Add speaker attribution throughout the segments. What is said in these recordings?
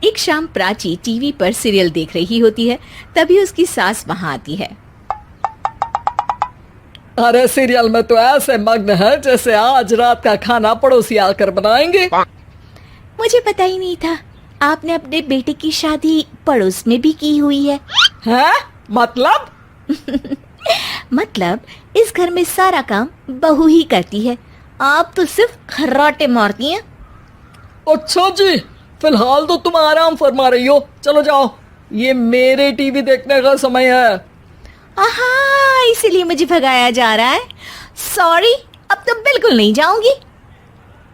Speaker 1: एक शाम प्राची टीवी पर सीरियल देख रही होती है। तभी उसकी सास वहां आती है।
Speaker 2: अरे सीरियल में तो ऐसे मग्न है जैसे आज रात का खाना पड़ोसी आकर बनाएंगे।
Speaker 1: मुझे पता ही नहीं था आपने अपने बेटे की शादी पड़ोस में भी की हुई है।
Speaker 2: हैं? मतलब?
Speaker 1: मतलब इस घर में सारा काम बहू ही करती है, आप तो सिर्फ खर्राटे मारती हैं।
Speaker 2: अच्छा जी, फिलहाल तो तुम आराम फरमा रही हो, चलो जाओ, ये मेरे टीवी देखने का समय है।
Speaker 1: आहा, इसीलिए मुझे भगाया जा रहा है। सॉरी, अब तो बिल्कुल नहीं जाऊंगी।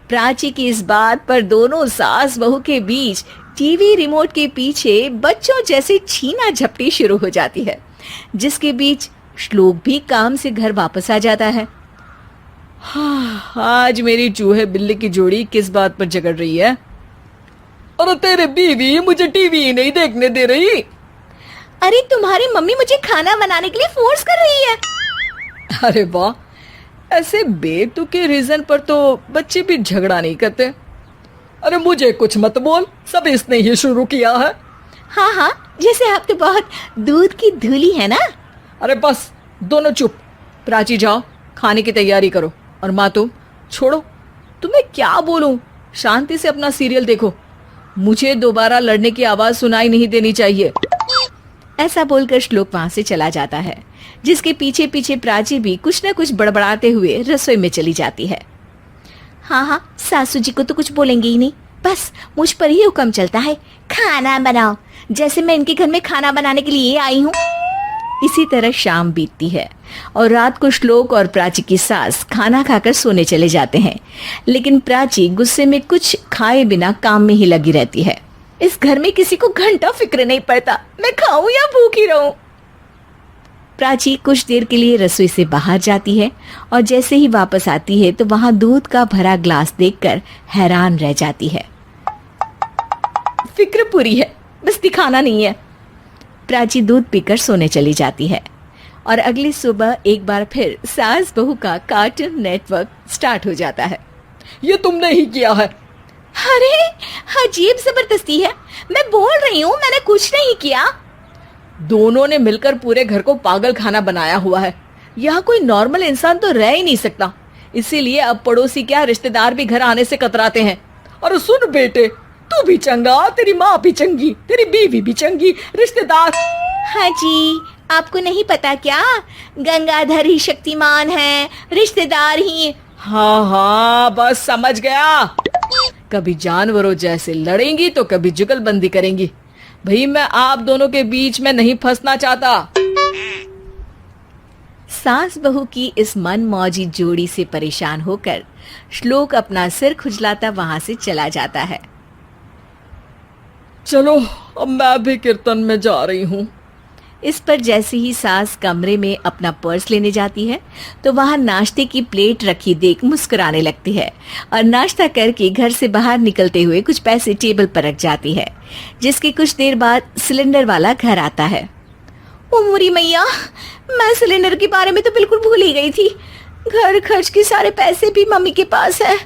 Speaker 1: प्राची की इस बात पर दोनों सास बहू के बीच टीवी रिमोट के पीछे बच्चों जैसे छीना झपटी शुरू हो जाती है, जिसके बीच श्लोक भी काम से घर वापस आ जाता है।
Speaker 2: हाँ, आज मेरी चूहे बिल्ली की जोड़ी किस बात पर झगड़ रही है? अरे तेरे बीवी मुझे टीवी ही नहीं देखने दे रही।
Speaker 1: अरे तुम्हारी मम्मी मुझे खाना बनाने के लिए फोर्स कर रही है।
Speaker 2: अरे वाह, ऐसे बेतुके रीजन पर तो बच्चे भी झगड़ा नहीं करते। अरे मुझे कुछ मत बोल, सब इसने ही शुरू किया है।
Speaker 1: हाँ हाँ, जैसे आप तो बहुत दूध की धूली है ना।
Speaker 2: अरे बस, दोनों चुप। प्राची जाओ, खाने की तैयारी करो। और माँ तुम छोड़ो, तुम्हें क्या बोलूं, शांति से अपना सीरियल देखो, मुझे दोबारा लड़ने की आवाज सुनाई नहीं देनी चाहिए।
Speaker 1: ऐसा बोलकर श्लोक वहां से चला जाता है, जिसके पीछे पीछे प्राची भी कुछ न कुछ बड़बड़ाते हुए रसोई में चली जाती है। हाँ हाँ, सासू जी को तो कुछ बोलेंगे ही नहीं, बस मुझ पर ही हुक्म चलता है, खाना बनाओ, जैसे मैं इनके घर में खाना बनाने के लिए आई हूँ। इसी तरह शाम बीतती है और रात को श्लोक और प्राची की सास खाना खाकर सोने चले जाते हैं, लेकिन प्राची गुस्से में कुछ खाए बिना काम में ही लगी रहती है। इस घर में किसी को घंटा फिक्र नहीं पड़ता मैं खाऊं या भूखी रहूं। प्राची कुछ देर के लिए रसोई से बाहर जाती है और जैसे ही वापस आती है तो वहां दूध का भरा ग्लास देखकर हैरान रह जाती है। फिक्र पूरी है, बस दिखाना नहीं है। प्राची दूध पीकर सोने चली जाती है और अगली सुबह एक बार फिर सास बहू का कार्टून नेटवर्क स्टार्ट हो जाता है।
Speaker 2: ये तुमने ही किया है।
Speaker 1: अरे अजीब जबरदस्ती है, मैं बोल रही हूँ मैंने कुछ नहीं किया।
Speaker 2: दोनों ने मिलकर पूरे घर को पागल खाना बनाया हुआ है। यहाँ कोई नॉर्मल इंसान तो रह ही नहीं सकता, इसीलिए अब पड़ोसी क्या रिश्तेदार भी घर आने से कतराते हैं। और सुन बेटे, तू भी चंगा, तेरी माँ भी चंगी, तेरी बीवी भी चंगी, रिश्तेदार।
Speaker 1: हाँ जी, आपको नहीं पता क्या, गंगाधर ही शक्तिमान है, रिश्तेदार ही।
Speaker 2: हाँ हाँ, बस समझ गया। कभी जानवरों जैसे लड़ेंगी तो कभी जुगलबंदी करेंगी। भाई मैं आप दोनों के बीच में नहीं फंसना चाहता।
Speaker 1: सास बहू की इस मनमौजी जोड़ी से परेशान होकर श्लोक अपना सिर खुजलाता वहां से चला जाता है।
Speaker 2: चलो अब मैं भी कीर्तन में जा रही हूँ।
Speaker 1: इस पर जैसे ही सास कमरे में अपना पर्स लेने जाती है तो वहां नाश्ते की प्लेट रखी देख मुस्कुराने लगती है और नाश्ता करके घर से बाहर निकलते हुए कुछ पैसे टेबल पर रख जाती है, जिसके कुछ देर बाद सिलेंडर वाला घर आता है। ओ मोरी मैया, मैं सिलेंडर के बारे में तो बिल्कुल भूल ही गई थी। घर खर्च के सारे पैसे भी मम्मी के पास है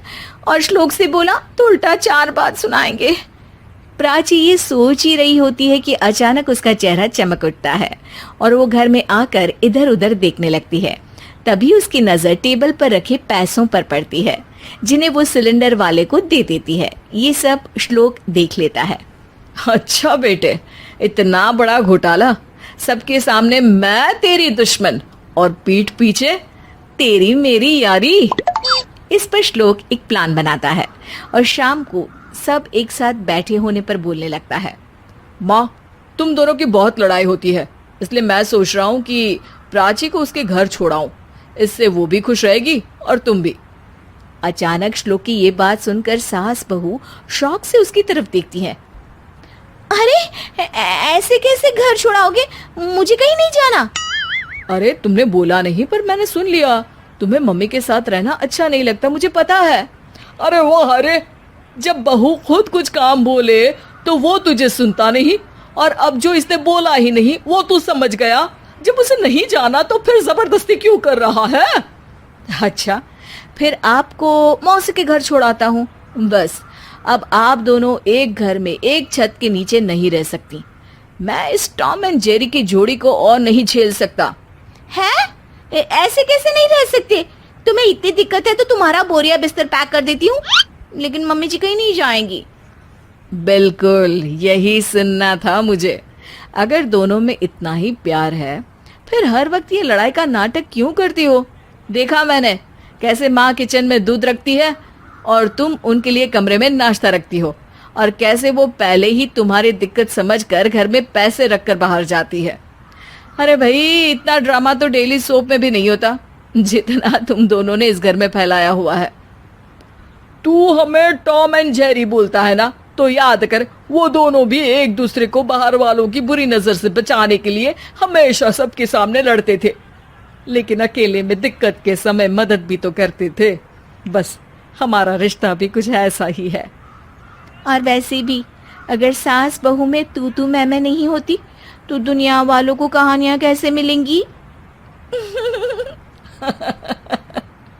Speaker 1: और श्लोक से बोला तो उल्टा 4 बात सुनाएंगे। प्राची ये सोच ही रही होती है कि अचानक उसका चेहरा चमक उठता है और वो घर में आकर इधर उधर देखने लगती है। तभी उसकी नजर टेबल पर रखे पैसों पर पड़ती है, जिन्हें वो सिलेंडर वाले को दे देती है। ये सब श्लोक देख लेता है।
Speaker 2: अच्छा बेटे, इतना बड़ा घोटाला, सबके सामने मैं तेरी दुश्मन और पीठ पीछे तेरी मेरी यारी। इस पर श्लोक एक प्लान बनाता है और शाम को सब एक साथ बैठे होने पर बोलने लगता है। माँ, तुम दोनों की बहुत लड़ाई होती है, इसलिए मैं सोच रहा हूँ कि प्राची को उसके घर छोड़ाऊं, इससे वो भी खुश रहेगी और तुम भी।
Speaker 1: अचानक श्लोक की ये बात सुनकर सास बहू शौक से उसकी तरफ देखती हैं। अरे ऐसे कैसे घर छोड़ाओगे, मुझे कहीं नहीं जाना।
Speaker 2: अरे तुमने बोला नहीं पर मैंने सुन लिया, तुम्हें मम्मी के साथ रहना अच्छा नहीं लगता, मुझे पता है। अरे वाह, अरे जब बहू खुद कुछ काम बोले तो वो तुझे सुनता नहीं, और अब जो इसने बोला ही नहीं वो तू समझ गया। जब उसे नहीं जाना तो फिर जबरदस्ती क्यों कर रहा है?
Speaker 1: अच्छा, फिर आपको मौसी के घर छोड़ाता हूँ, बस
Speaker 2: अब आप दोनों एक घर में एक छत के नीचे नहीं रह सकती। मैं इस टॉम एंड जेरी की जोड़ी को और नहीं झेल सकता।
Speaker 1: है? ऐसे कैसे नहीं रह सकते? तुम्हें इतनी दिक्कत है तो तुम्हारा बोरिया बिस्तर पैक कर देती हूँ, लेकिन मम्मी जी कहीं नहीं जाएंगी।
Speaker 2: बिल्कुल यही सुनना था मुझे। अगर दोनों में इतना ही प्यार है फिर हर वक्त ये लड़ाई का नाटक क्यों करती हो? देखा मैंने कैसे माँ किचन में दूध रखती है और तुम उनके लिए कमरे में नाश्ता रखती हो, और कैसे वो पहले ही तुम्हारी दिक्कत समझकर घर में पैसे रखकर बाहर जाती है। अरे भाई, इतना ड्रामा तो डेली सोप में भी नहीं होता जितना तुम दोनों ने इस घर में फैलाया हुआ है। तू हमें टॉम एंड जेरी बोलता है ना, तो याद कर वो दोनों भी एक दूसरे को बाहर वालों की बुरी नजर से बचाने के लिए हमेशा सबके सामने लड़ते थे, लेकिन अकेले में दिक्कत के समय मदद भी तो करते थे। बस हमारा रिश्ता भी कुछ ऐसा ही है।
Speaker 1: और वैसे भी अगर सास बहू में तू मैं नहीं होती तो दुनिया वालों को कहानियां कैसे मिलेंगी?